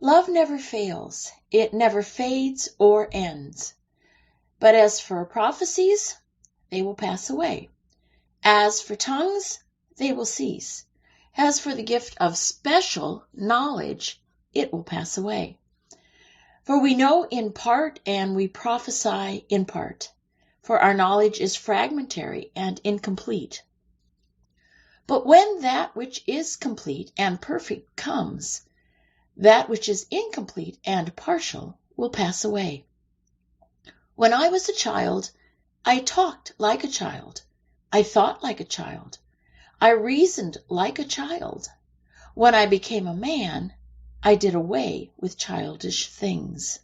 Love never fails. It never fades or ends. But as for prophecies, they will pass away. As for tongues, they will cease. As for the gift of special knowledge, it will pass away. For we know in part and we prophesy in part, for our knowledge is fragmentary and incomplete. But when that which is complete and perfect comes, that which is incomplete and partial will pass away. When I was a child, I talked like a child. I thought like a child. I reasoned like a child. When I became a man, I did away with childish things.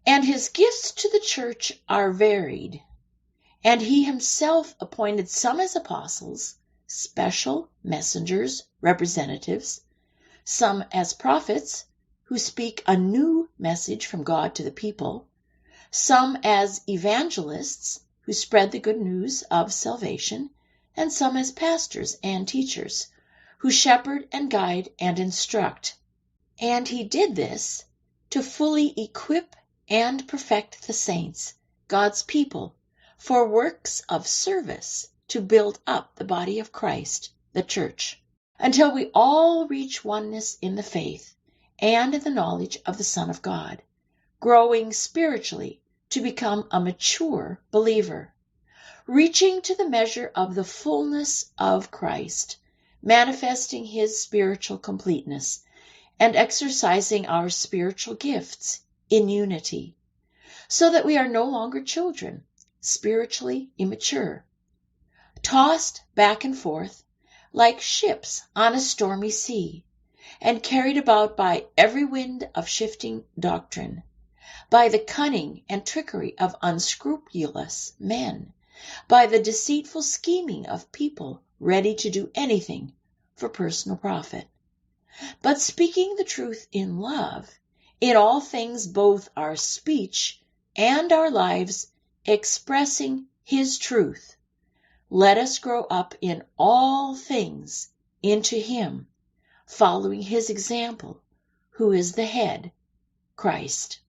And his gifts to the church are varied. And he himself appointed some as apostles, special messengers, representatives, some as prophets, who speak a new message from God to the people, some as evangelists, who spread the good news of salvation, and some as pastors and teachers, who shepherd and guide and instruct. And he did this to fully equip and perfect the saints, God's people, for works of service to build up the body of Christ, the church, until we all reach oneness in the faith and in the knowledge of the Son of God, growing spiritually to become a mature believer, reaching to the measure of the fullness of Christ, manifesting his spiritual completeness, and exercising our spiritual gifts in unity, so that we are no longer children, spiritually immature, tossed back and forth like ships on a stormy sea, and carried about by every wind of shifting doctrine, by the cunning and trickery of unscrupulous men, by the deceitful scheming of people ready to do anything for personal profit. But speaking the truth in love, in all things both our speech and our lives expressing his truth, let us grow up in all things into him, following his example, who is the head, Christ.